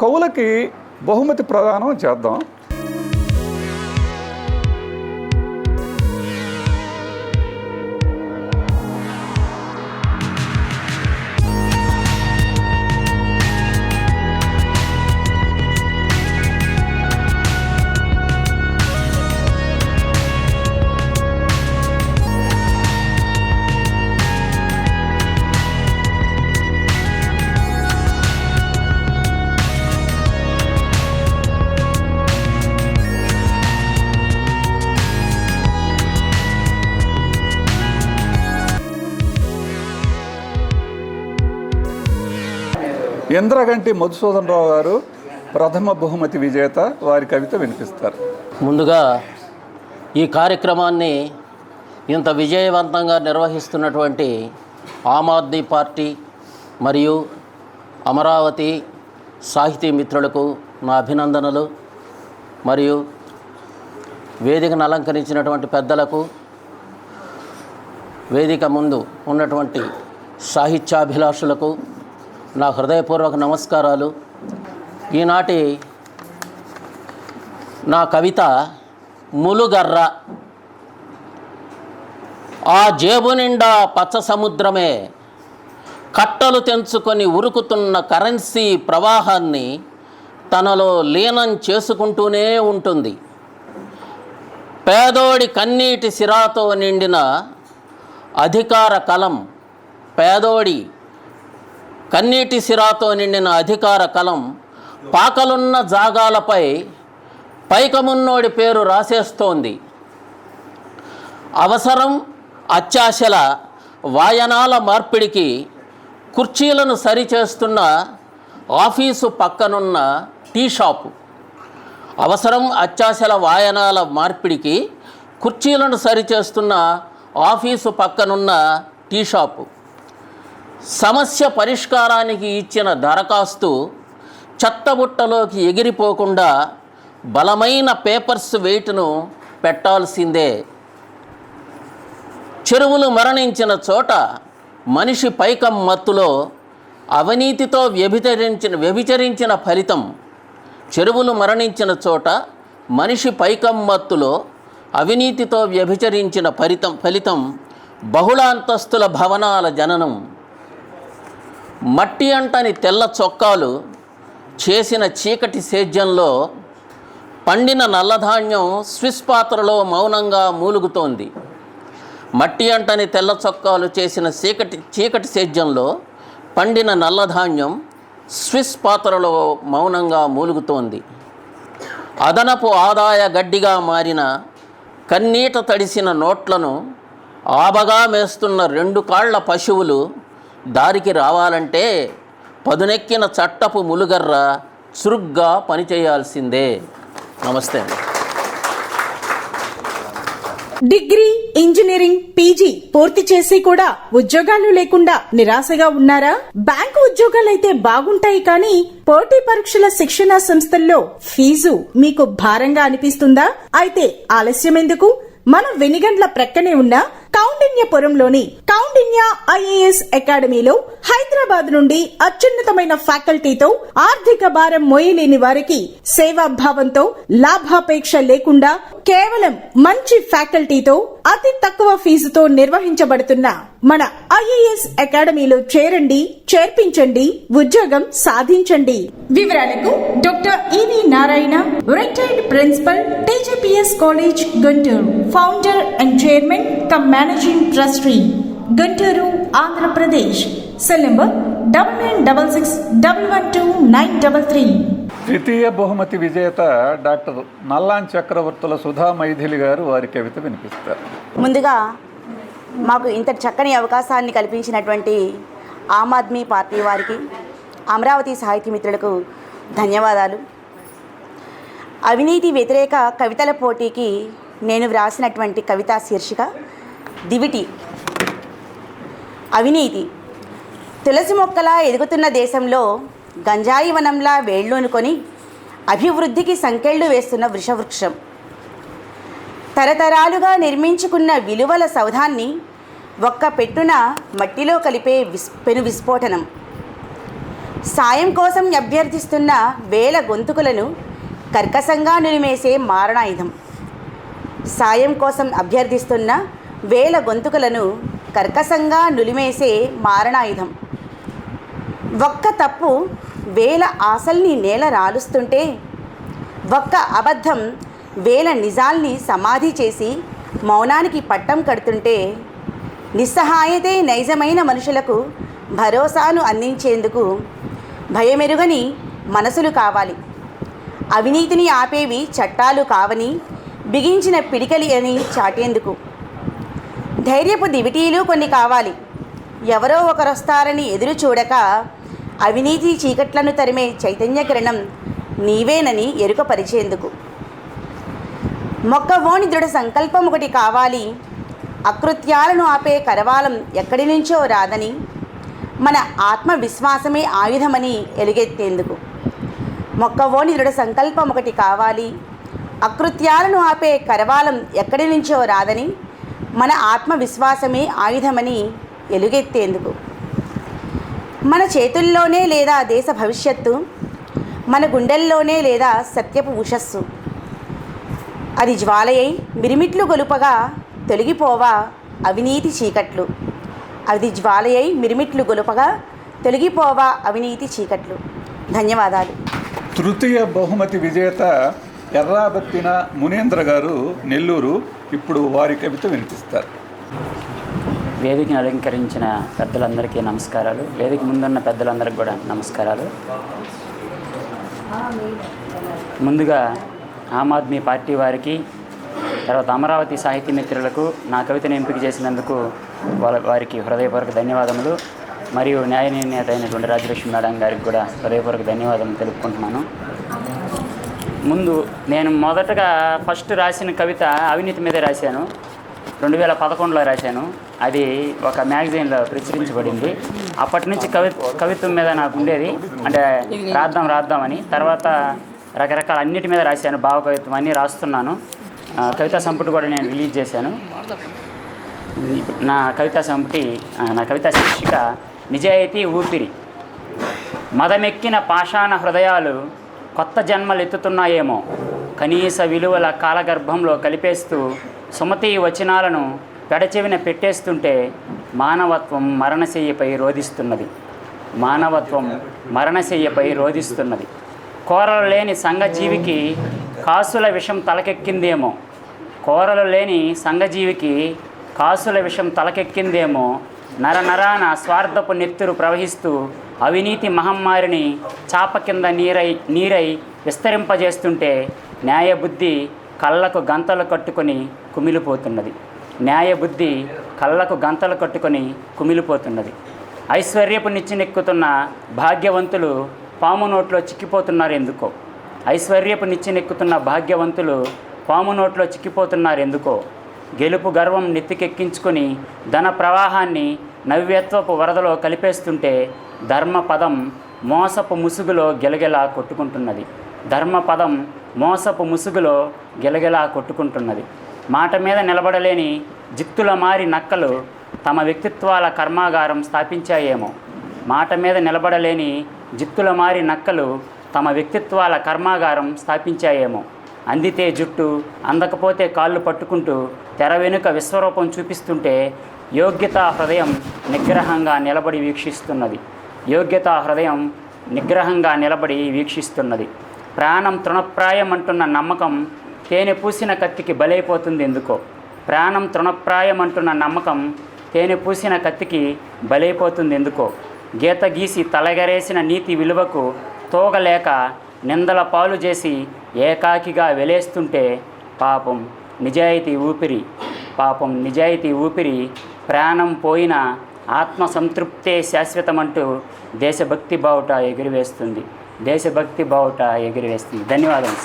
కవులకి బహుమతి ప్రదానం చేద్దాం. ఇంద్రగంటి మధుసూదనరావు గారు ప్రథమ బహుమతి విజేత, వారి కవిత వినిపిస్తారు. ముందుగా ఈ కార్యక్రమాన్ని ఇంత విజయవంతంగా నిర్వహిస్తున్నటువంటి ఆమ్ ఆద్మీ పార్టీ మరియు అమరావతి సాహితీ మిత్రులకు నా అభినందనలు, మరియు వేదికను అలంకరించినటువంటి పెద్దలకు, వేదిక ముందు ఉన్నటువంటి సాహిత్యాభిలాషులకు నా హృదయపూర్వక నమస్కారాలు. ఈనాటి నా కవిత ములుగర్ర. ఆ జేబు నిండా పచ్చ సముద్రమే కట్టలు తెంచుకొని ఉరుకుతున్న కరెన్సీ ప్రవాహాన్ని తనలో లీనం చేసుకుంటూనే ఉంటుంది. పేదోడి కన్నీటి సిరాతో నిండిన అధికార కలం, పేదోడి కన్నీటి సిరాతో నిండిన అధికార కలం పాకలున్న జాగాలపై పైకమున్నోడి పేరు రాసేస్తోంది. అవసరం అత్యాశల వాయనాల మార్పిడికి కుర్చీలను సరిచేస్తున్న ఆఫీసు పక్కనున్న టీ షాపు. అవసరం అత్యాశల వాయనాల మార్పిడికి కుర్చీలను సరిచేస్తున్న ఆఫీసు పక్కనున్న టీ షాపు. సమస్య పరిష్కారానికి ఇచ్చిన దరఖాస్తు చెత్తబుట్టలోకి ఎగిరిపోకుండా బలమైన పేపర్స్ వెయిట్ను పెట్టాల్సిందే. చెరువులు మరణించిన చోట మనిషి పైకం మత్తులో అవినీతితో వ్యభిచరించిన ఫలితం. చెరువులు మరణించిన చోట మనిషి పైకం మత్తులో అవినీతితో వ్యభిచరించిన ఫలితం బహుళ అంతస్తుల భవనాల జననం. మట్టి అంటని తెల్ల చొక్కాలు చేసిన చీకటి సేద్యంలో పండిన నల్లధాన్యం స్విస్ పాత్రలో మౌనంగా మూలుగుతోంది. మట్టి అంటని తెల్ల చొక్కాలు చేసిన చీకటి సేద్యంలో పండిన నల్లధాన్యం స్విస్ పాత్రలో మౌనంగా మూలుగుతోంది. అదనపు ఆదాయ గడ్డిగా మారిన కన్నీట తడిసిన నోట్లను ఆబగా మేస్తున్న 2 కాళ్ల పశువులు దారికి రావాలంటే పదునెక్కిన చట్టపు ములుగర్ర చురుగ్గా పనిచేయాల్సిందే. నమస్తే. డిగ్రీ, ఇంజనీరింగ్, పీజీ పూర్తి చేసి కూడా ఉద్యోగాలు లేకుండా నిరాశగా ఉన్నారా? బ్యాంకు ఉద్యోగాలైతే బాగుంటాయి, కానీ పోటీ పరీక్షల శిక్షణ సంస్థల్లో ఫీజు మీకు భారంగా అనిపిస్తుందా? అయితే ఆలస్యం ఎందుకు? మన వెనిగండ్ల ప్రక్కనే ఉన్న కౌండిన్యపురంలోని కౌండిన్య ఐఏఎస్ అకాడమీలో హైదరాబాద్ నుండి అత్యున్నతమైన ఫ్యాకల్టీతో ఆర్థిక భారం మోయలేని వారికి సేవాభావంతో లాభాపేక్ష లేకుండా కేవలం మంచి ఫ్యాకల్టీతో అతి తక్కువ ఫీజుతో నిర్వహించబడుతున్న మన ఐఏఎస్ అకాడమీలో చేరండి, చేర్పించండి, ఉద్యోగం సాధించండి. వివరాలకు doctor E V Narayana, retired principal, TGPS college, Guntur, founder and chairman cum managing trustee, Guntur, Andhra Pradesh. Cell number 9966112933. ద్వితీయ బహుమతి విజేత డాక్టర్ నల్లాన్ చక్రవర్తుల సుధా మైథిలి గారు వారి కవిత వినిపిస్తారు. ముందుగా మాకు ఇంతటి చక్కని అవకాశాన్ని కల్పించినటువంటి ఆమ్ ఆద్మీ పార్టీ వారికి, అమరావతి సాహితీ మిత్రులకు ధన్యవాదాలు. అవినీతి వ్యతిరేక కవితల పోటీకి నేను వ్రాసినటువంటి కవితా శీర్షిక దివిటి. అవినీతి తులసి మొక్కలా ఎదుగుతున్న దేశంలో గంజాయి వనంలా వేళ్ళూనుకొని అభివృద్ధికి సంకెళ్ళు వేస్తున్న వృషవృక్షం. తరతరాలుగా నిర్మించుకున్న విలువల సౌధాన్ని ఒక్క పెట్టున మట్టిలో కలిపే పెను విస్ఫోటనం. సాయం కోసం అభ్యర్థిస్తున్న వేల గొంతుకులను కర్కశంగా నులిమేసే మారణాయుధం. సాయం కోసం అభ్యర్థిస్తున్న వేల గొంతుకులను కర్కశంగా నులిమేసే మారణాయుధం. ఒక్క తప్పు వేల ఆశల్ని నేల రాలుస్తుంటే, ఒక్క అబద్ధం వేల నిజాల్ని సమాధి చేసి మౌనానికి పట్టం కడుతుంటే, నిస్సహాయతే నైజమైన మనుషులకు భరోసాను అందించేందుకు భయమెరుగని మనసులు కావాలి. అవినీతిని ఆపేవి చట్టాలు కావని బిగించిన పిడికలి అని చాటేందుకు ధైర్యపు దివిటీలు కొన్ని కావాలి. ఎవరో ఒకరొస్తారని ఎదురు చూడక అవినీతి చీకట్లను తరిమే చైతన్య కిరణం నీవేనని ఎరుకపరిచేందుకు. మొక్కవోని దృఢ సంకల్పం ఒకటి కావాలి. అకృత్యాలను ఆపే కరవాలం ఎక్కడి నుంచో రాదని, మన ఆత్మవిశ్వాసమే ఆయుధమని ఎలుగెత్తేందుకు. మొక్కవోని దృఢ సంకల్పం ఒకటి కావాలి. అకృత్యాలను ఆపే కరవాలం ఎక్కడి నుంచో రాదని, మన ఆత్మవిశ్వాసమే ఆయుధమని ఎలుగెత్తేందుకు. మన చేతుల్లోనే లేదా దేశ భవిష్యత్తు, మన గుండెల్లోనే లేదా సత్యపు ఉషస్సు. అది జ్వాలయై మిరిమిట్లు గొలుపగా తొలగిపోవా అవినీతి చీకట్లు. అది జ్వాలయై మిరిమిట్లు గొలుపగా తొలగిపోవా అవినీతి చీకట్లు. ధన్యవాదాలు. తృతీయ బహుమతి విజేత ఎర్రాబత్తిన మునేంద్ర గారు, నెల్లూరు, ఇప్పుడు వారి కవిత వినిపిస్తారు. వేదికను అలంకరించిన పెద్దలందరికీ నమస్కారాలు. వేదిక ముందున్న పెద్దలందరికీ కూడా నమస్కారాలు. ముందుగా ఆమ్ ఆద్మీ పార్టీ వారికి, తర్వాత అమరావతి సాహితీ మిత్రులకు నా కవితను ఎంపిక చేసినందుకు వారికి హృదయపూర్వక ధన్యవాదములు. మరియు న్యాయ నిర్ణేత అయినటువంటి రాజలక్ష్మి మేడం గారికి కూడా హృదయపూర్వక ధన్యవాదాలు తెలుపుకుంటున్నాను. ముందు నేను మొదటగా ఫస్ట్ రాసిన కవిత అవినీతి మీదే రాశాను. 2011లో రాశాను. అది ఒక మ్యాగజైన్లో ప్రచురించబడింది. అప్పటి నుంచి కవిత్వం మీద నాకు ఉండేది, అంటే రాద్దామని. తర్వాత రకరకాల అన్నిటి మీద రాశాను. భావ కవిత్వం అన్నీ రాస్తున్నాను. కవితా సంపుటి కూడా నేను రిలీజ్ చేశాను. నా కవితా శీర్షిక నిజాయితీ ఊపిరి. మదమెక్కిన పాషాణ హృదయాలు కొత్త జన్మలు ఎత్తుతున్నాయేమో, కనీస విలువల కాలగర్భంలో కలిపేస్తూ సుమతి వచనాలను పెడచెవిన పెట్టేస్తుంటే మానవత్వం మరణశయ్యపై రోధిస్తున్నది. కోరలు లేని సంఘజీవికి కాసుల విషం తలకెక్కిందేమో, నరనరాన స్వార్థపు నెత్తురు ప్రవహిస్తూ అవినీతి మహమ్మారిని చాప కింద నీరై విస్తరింపజేస్తుంటే న్యాయబుద్ధి కళ్ళకు గంతలు కట్టుకొని కుమిలిపోతున్నది. ఐశ్వర్యపు నిచ్చినెక్కుతున్న భాగ్యవంతులు పాము నోట్లో చిక్కిపోతున్నారెందుకో. గెలుపు గర్వం నెత్తికెక్కించుకొని ధన ప్రవాహాన్ని నవ్యత్వపు వరదలో కలిపేస్తుంటే ధర్మపదం మోసపు ముసుగులో గెలగెలా కొట్టుకుంటున్నది. మాట మీద నిలబడలేని జిత్తుల మారి నక్కలు తమ వ్యక్తిత్వాల కర్మాగారం స్థాపించాయేమో. అందితే జుట్టు, అందకపోతే కాళ్ళు పట్టుకుంటూ తెర వెనుక విశ్వరూపం చూపిస్తుంటే యోగ్యతా హృదయం నిగ్రహంగా నిలబడి వీక్షిస్తున్నది. ప్రాణం తృణప్రాయమంటున్న నమ్మకం తేనె పూసిన కత్తికి బలైపోతుందెందుకో. గీత గీసి తలగరేసిన నీతి విలువకు తోగలేక నిందల పాలు చేసి ఏకాకిగా వెలేస్తుంటే పాపం నిజాయితీ ఊపిరి ప్రాణం పోయిన ఆత్మసంతృప్తే శాశ్వతమంటూ దేశభక్తి బావుట ఎగురవేస్తుంది. ధన్యవాదాలు.